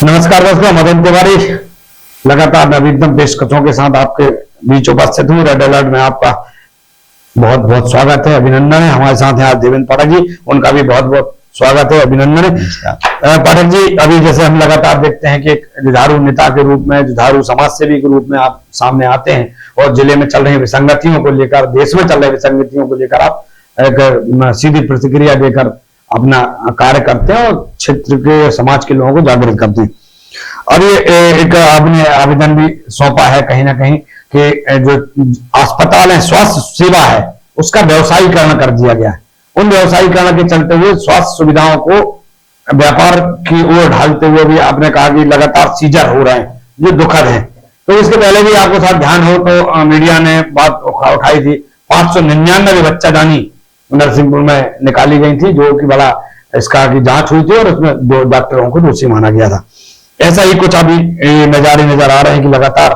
नमस्कार दोस्तों, मदन तिवारी लगातार नवीनतम पेशकशों के साथ आपके बीच उपस्थित हूँ। रेड अलर्ट में आपका बहुत बहुत स्वागत है, अभिनंदन है। हमारे साथ हैं आज देवेंद्र पाठक जी, उनका भी बहुत बहुत स्वागत है, अभिनंदन है। पाठक जी, अभी जैसे हम लगातार देखते हैं कि एक जुझारू नेता के रूप में, जुझारू समाज सेवी के रूप में आप सामने आते हैं और जिले में चल रही विसंगतियों को लेकर, देश में चल रही विसंगतियों को लेकर आप एक सीधी प्रतिक्रिया देकर अपना कार्य करते हैं और क्षेत्र के समाज के लोगों को जागृत करते हैं। और ये एक आपने आवेदन भी सौंपा है कहीं ना कहीं कि जो अस्पताल है, स्वास्थ्य सेवा है, उसका व्यवसायीकरण कर दिया गया है। उन व्यवसायीकरण के चलते हुए स्वास्थ्य सुविधाओं को व्यापार की ओर ढालते हुए भी आपने कहा कि लगातार सीजर हो रहे हैं, जो दुखद है। तो इसके पहले भी आपको साथ ध्यान हो तो मीडिया ने बात उठाई थी 599 बच्चादानी नरसिंहपुर में निकाली गई थी, जो कि बड़ा इसका की जांच हुई थी और उसमें 2 डॉक्टरों को दोषी माना गया था। ऐसा ही कुछ अभी नजारे नजर आ रहे हैं कि लगातार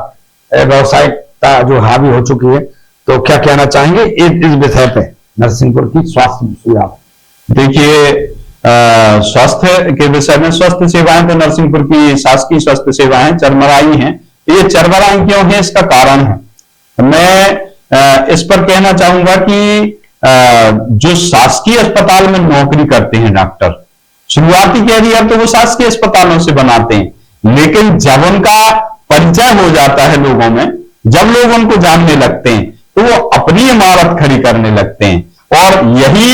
व्यवसायिकता जो हावी हो चुकी है। तो क्या कहना चाहेंगे इस विषय पे, नरसिंहपुर की स्वास्थ्य सुविधा? देखिए, स्वास्थ्य के विषय में स्वास्थ्य सेवाएं तो नरसिंहपुर की शासकीय स्वास्थ्य सेवाएं चरमराई हैं। ये चरमराई क्यों है, इसका कारण है। मैं इस पर कहना चाहूंगा कि जो शासकीय अस्पताल में नौकरी करते हैं डॉक्टर, शुरुआती कैरियर तो वो शासकीय अस्पतालों से बनाते हैं, लेकिन जब उनका परिचय हो जाता है लोगों में, जब लोग उनको जानने लगते हैं, तो वो अपनी इमारत खड़ी करने लगते हैं। और यही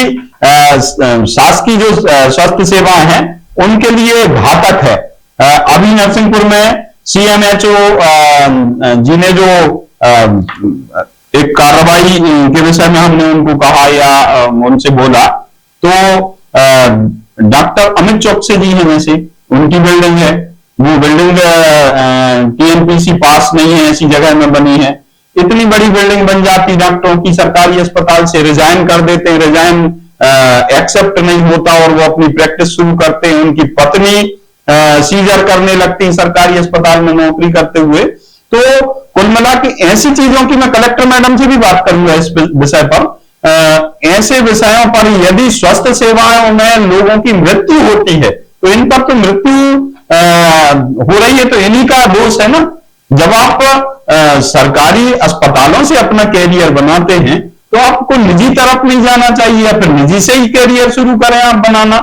शासकीय जो स्वास्थ्य सेवाएं हैं उनके लिए घातक है। अभी नरसिंहपुर में CMHO जी ने जो एक कार्रवाई के विषय में हमने उनको कहा या उनसे बोला, तो डॉक्टर अमित चौकसे जी हैं, वैसे उनकी बिल्डिंग है, वो बिल्डिंग TNPC पास नहीं है, ऐसी जगह में बनी है। इतनी बड़ी बिल्डिंग बन जाती डॉक्टरों की, सरकारी अस्पताल से रिजाइन कर देते हैं, रिजाइन एक्सेप्ट नहीं होता और वो अपनी प्रैक्टिस शुरू करते हैं। उनकी पत्नी सीजर करने लगती है सरकारी अस्पताल में नौकरी करते हुए। तो कुल मिला के ऐसी चीजों की मैं कलेक्टर मैडम से भी बात करूंगा इस विषय पर। ऐसे विषयों पर यदि स्वास्थ्य सेवाओं में लोगों की मृत्यु होती है तो इन पर तो मृत्यु हो रही है, तो इन्हीं का दोष है ना। जब आप सरकारी अस्पतालों से अपना कैरियर बनाते हैं तो आपको निजी तरफ नहीं जाना चाहिए, या फिर निजी से ही कैरियर शुरू करें आप बनाना।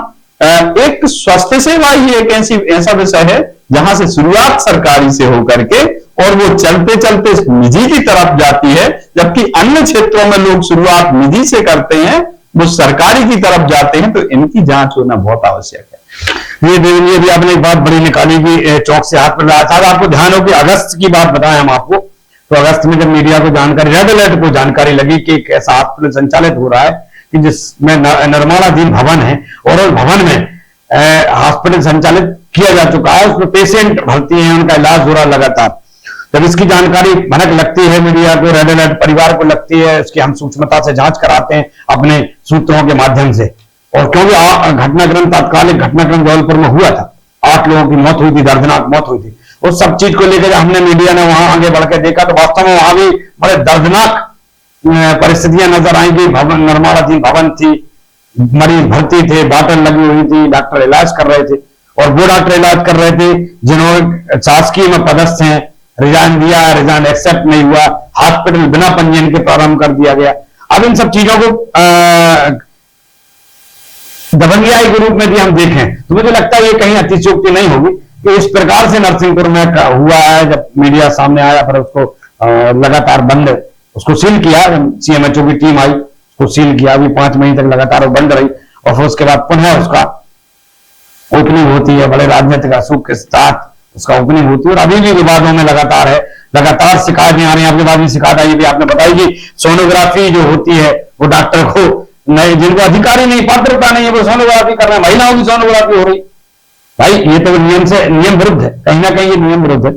एक स्वास्थ्य सेवा ही एक ऐसा विषय है जहां से शुरुआत सरकारी से होकर के और वो चलते चलते निजी की तरफ जाती है, जबकि अन्य क्षेत्रों में लोग शुरुआत निजी से करते हैं, वो सरकारी की तरफ जाते हैं। तो इनकी जांच होना बहुत आवश्यक है। ये भी आपने एक बात बड़ी निकाली कि चौक से हाथ पर लाया था। आपको ध्यान हो कि अगस्त की बात बताएं हम आपको, तो अगस्त में जब मीडिया को जानकारी, रेड अलर्ट को जानकारी लगी कि एक ऐसा हॉस्पिटल संचालित हो रहा है कि जिसमें निर्माणाधीन भवन है और उस भवन में हॉस्पिटल संचालित किया जा चुका है, उसमें पेशेंट भर्ती है, उनका इलाज हो रहा लगातार। जब इसकी जानकारी भनक लगती है मीडिया को, रेड अलर्ट परिवार को लगती है, इसकी हम सूक्ष्मता से जांच कराते हैं अपने सूत्रों के माध्यम से। और क्योंकि घटनाक्रम, तात्कालिक घटनाक्रम जबलपुर में हुआ था, 8 लोगों की मौत हुई थी, दर्दनाक मौत हुई थी। उस सब चीज को लेकर हमने मीडिया ने वहां आगे बढ़ के देखा तो वास्तव में वहां भी बड़े दर्दनाक परिस्थितियां नजर आई कि भवन, निर्माणाधीन भवन थी, मरीज भर्ती थे, बॉटल लगी हुई थी, डॉक्टर इलाज कर रहे थे। और वो डॉक्टर इलाज कर रहे थे जिन्होंने शासकीय में पदस्थ हैं, रिजाइन दिया, रिजाइन एक्सेप्ट नहीं हुआ, हॉस्पिटल बिना पंजीयन के प्रारंभ कर दिया गया। अब इन सब चीजों को दबंगियाई के रूप में भी हम देखें तो मुझे लगता है ये कहीं अतिशयोक्ति नहीं होगी कि इस प्रकार से नरसिंहपुर में हुआ है। जब मीडिया सामने आया फिर उसको लगातार बंद, उसको सील किया, CMHO की टीम आई, उसको सील किया, अभी 5 महीने तक लगातार वो बंद रही और फिर उसके बाद पुनः उसका ओपनिंग होती है, बड़े राजनीतिक असूख के साथ उसका ओपनिंग होती है। और अभी भी विवादों में लगातार है, लगातार शिकायतें आ रही हैं। आपके पास भी शिकायत आई भी, आपने बताई कि सोनोग्राफी जो होती है वो डॉक्टर को नहीं, जिनको अधिकारी नहीं, पात्रता नहीं है, वो सोनोग्राफी कर रहे हैं, महिलाओं की सोनोग्राफी हो रही। भाई ये तो नियम विरुद्ध है, कहीं ना कहीं ये नियम विरुद्ध है।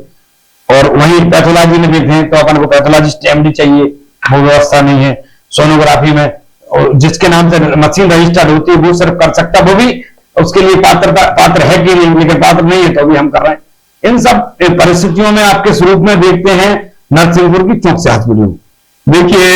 और वहीं पैथोलॉजी में देखें तो अपन को पैथोलॉजिस्ट MD चाहिए, वो व्यवस्था नहीं है सोनोग्राफी में। और जिसके नाम से मशीन रजिस्टर्ड होती है वो सिर्फ कर सकता, वो भी उसके लिए पात्र है कि नहीं, लेकिन पात्र नहीं है तो भी हम कर रहे हैं। इन सब परिस्थितियों में आपके स्वरूप में देखते हैं नरसिंहपुर की चौक से हॉस्पिटल। देखिए,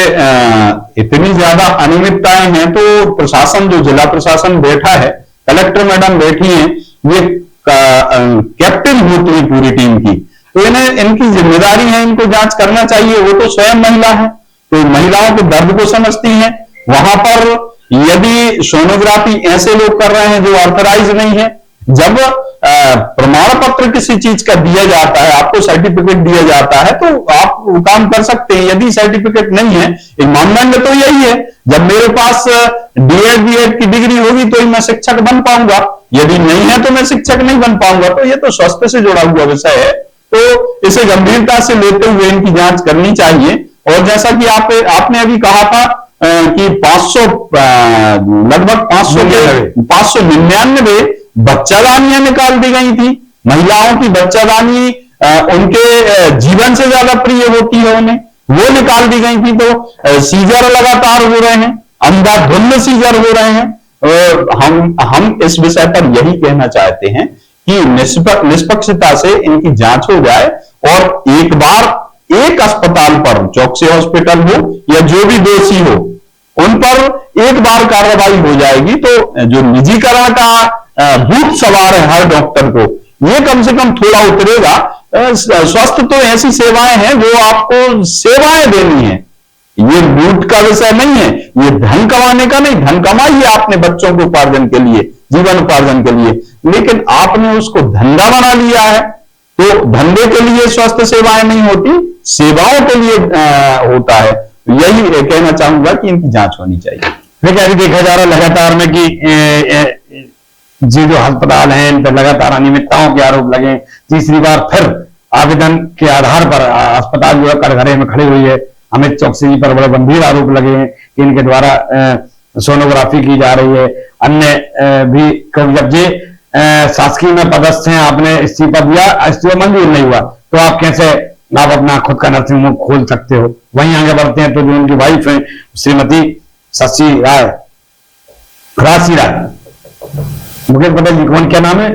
इतनी ज्यादा अनियमितताएं हैं तो प्रशासन, जो जिला प्रशासन बैठा है, कलेक्टर मैडम बैठी हैं, ये कैप्टन हूं तुम्हें पूरी टीम की, तो इन्हें इनकी जिम्मेदारी है, इनको जांच करना चाहिए। वो तो स्वयं महिला है, तो महिलाओं के दर्द को समझती हैं। वहां पर यदि सोनोग्राफी ऐसे लोग कर रहे हैं जो ऑथराइज नहीं है, जब प्रमाण पत्र किसी चीज का दिया जाता है, आपको सर्टिफिकेट दिया जाता है, तो आप वो काम कर सकते हैं। यदि सर्टिफिकेट नहीं है, एक मानदंड तो यही है, जब मेरे पास डीएड बीएड की डिग्री होगी तो ही मैं शिक्षक बन पाऊंगा, यदि नहीं है तो मैं शिक्षक नहीं बन पाऊंगा। तो ये तो स्वास्थ्य से जुड़ा हुआ विषय है, तो इसे गंभीरता से लेते हुए इनकी जांच करनी चाहिए। और जैसा कि आपने अभी कहा था कि 500 लगभग 599 बच्चादानियां निकाल दी गई थी। महिलाओं की बच्चादानी उनके जीवन से ज्यादा प्रिय होती है उन्हें, वो निकाल दी गई थी। तो सीजर लगातार हो रहे हैं, अंधाधुंध सीजर हो रहे हैं। हम इस विषय पर यही कहना चाहते हैं कि निष्पक्षता से इनकी जांच हो जाए और एक बार एक अस्पताल पर, चौकसी हॉस्पिटल हो या जो भी दोषी हो, उन पर एक बार कार्रवाई हो जाएगी तो जो निजीकरण का भूत सवार है हर डॉक्टर को, ये कम से कम थोड़ा उतरेगा। स्वास्थ्य तो ऐसी सेवाएं हैं, वो आपको सेवाएं देनी है, ये लूट का विषय नहीं है, ये धन कमाने का नहीं। धन कमाइए आपने बच्चों के उपार्जन के लिए, जीवन उपार्जन के लिए, लेकिन आपने उसको धंधा बना लिया है। तो धंधे के लिए स्वास्थ्य सेवाएं नहीं होती, सेवाओं के लिए होता है। यही कहना चाहूंगा कि इनकी जांच होनी चाहिए। देखिए अभी देखा जा रहा है लगातार में कि जो अस्पताल हैं इन पर लगातार अनियमितताओं के आरोप लगे। तीसरी बार फिर आवेदन के आधार पर अस्पताल जो है कटघरे में खड़ी हुई है। अमित चौकसी जी पर बड़े गंभीर आरोप लगे हैं कि इनके द्वारा सोनोग्राफी की जा रही है। अन्य भी जब ये शासकीय में पदस्थ हैं, आपने इस्तीफा दिया, इस्तीफा मंजूर नहीं हुआ, तो आप कैसे आप अपना खुद का नर्सिंग होम खोल सकते हो। वहीं आगे बढ़ते हैं तो जो उनकी वाइफ है श्रीमती शशि राय, राशि राय, मुकेश पटेल जी कौन क्या नाम है,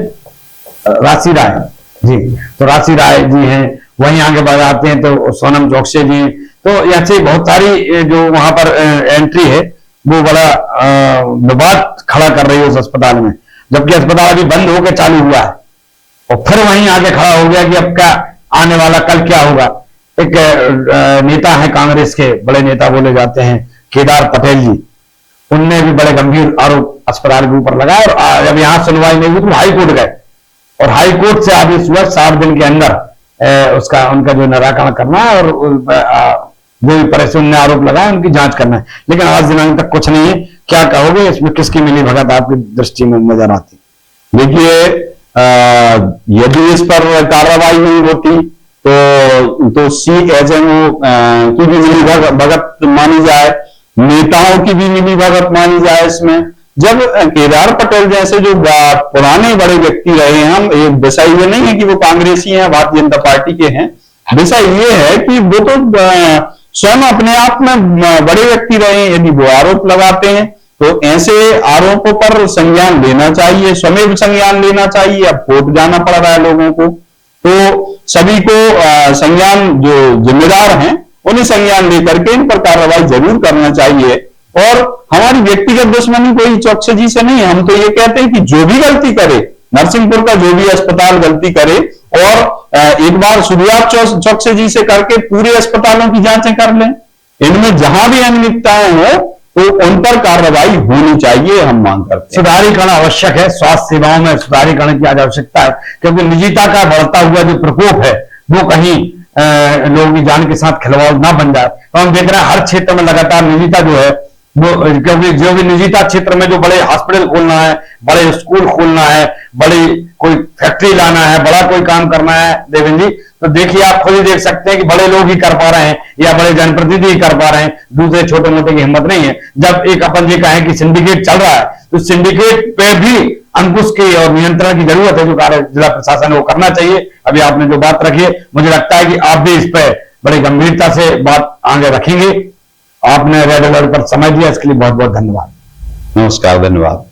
राशि राय जी, तो राशि राय जी हैं। वहीं आगे बढ़ जाते हैं तो सोनम चौकसी जी। तो ऐसे बहुत सारी जो वहां पर एंट्री है वो बड़ा विवाद खड़ा कर रही है उस अस्पताल में, जबकि अस्पताल अभी बंद होकर चालू हुआ है। और फिर वहीं आगे खड़ा हो गया कि अब क्या आने वाला कल क्या होगा। एक नेता है कांग्रेस के, बड़े नेता बोले जाते हैं, केदार पटेल जी, उनने भी बड़े गंभीर आरोप अस्पताल के ऊपर लगाए। और जब यहां सुनवाई नहीं हुई तो हाई कोर्ट गए और हाई कोर्ट से आदेश हुआ 60 दिन के अंदर उनका जो निराकरण करना है और जो भी परेशान ने आरोप लगाया उनकी जांच करना है। लेकिन आज दिनांक तक कुछ नहीं है। क्या कहोगे इसमें, किसकी मिली भगत आपकी दृष्टि में नजर आती? देखिए यदि इस पर कार्रवाई नहीं होती तो CHMO की भी मिली भगत मानी जाए, नेताओं की भी मिली भगत मानी जाए इसमें। जब केदार पटेल जैसे जो पुराने बड़े व्यक्ति रहे हैं, हम एक विषय ये नहीं है कि वो कांग्रेसी हैं, भारतीय जनता पार्टी के हैं, विषय ये है कि वो तो स्वयं अपने आप में बड़े व्यक्ति रहे हैं। यदि वो आरोप लगाते हैं तो ऐसे आरोपों पर संज्ञान लेना चाहिए, स्वयं संज्ञान लेना चाहिए। अब कोर्ट जाना पड़ रहा है लोगों को, तो सभी को संज्ञान, जो जिम्मेदार हैं उन्हें संज्ञान लेकर के इन पर कार्रवाई जरूर करना चाहिए। और हमारी व्यक्तिगत दुश्मनी कोई चौकसी जी से नहीं है। हम तो ये कहते हैं कि जो भी गलती करे, नरसिंहपुर का जो भी अस्पताल गलती करे, और एक बार शुरुआत चौकसी जी से करके पूरे अस्पतालों की जांचें कर लें। इनमें जहां भी अनियमितताएं हो तो उन पर कार्रवाई होनी चाहिए, हम मांग करते हैं। सुधारीकरण आवश्यक है, स्वास्थ्य सेवाओं में सुधारीकरण की आज आवश्यकता है, क्योंकि निजीता का बढ़ता हुआ जो प्रकोप है वो कहीं लोगों की जान के साथ खिलवाड़ ना बन जाए। तो हम देख रहे हैं हर क्षेत्र में लगातार निजीता जो है वो, क्योंकि जो भी निजीता क्षेत्र में जो बड़े हॉस्पिटल खोलना है, बड़े स्कूल खोलना है, बड़ी कोई फैक्ट्री लाना है, बड़ा कोई काम करना है देवेंद्र जी, तो देखिए आप खुद ही देख सकते हैं कि बड़े लोग ही कर पा रहे हैं या बड़े जनप्रतिनिधि ही कर पा रहे हैं, दूसरे छोटे मोटे की हिम्मत नहीं है। जब एक अपन ये कहें कि सिंडिकेट चल रहा है तो सिंडिकेट पे भी अंकुश की और नियंत्रण की जरूरत है, जो कार्य जिला प्रशासन है वो करना चाहिए। अभी आपने जो बात रखी है, मुझे लगता है कि आप भी इस पर बड़ी गंभीरता से बात आगे रखेंगे। आपने रेड अलर्ट पर समय दिया, इसके लिए बहुत बहुत धन्यवाद। नमस्कार, धन्यवाद।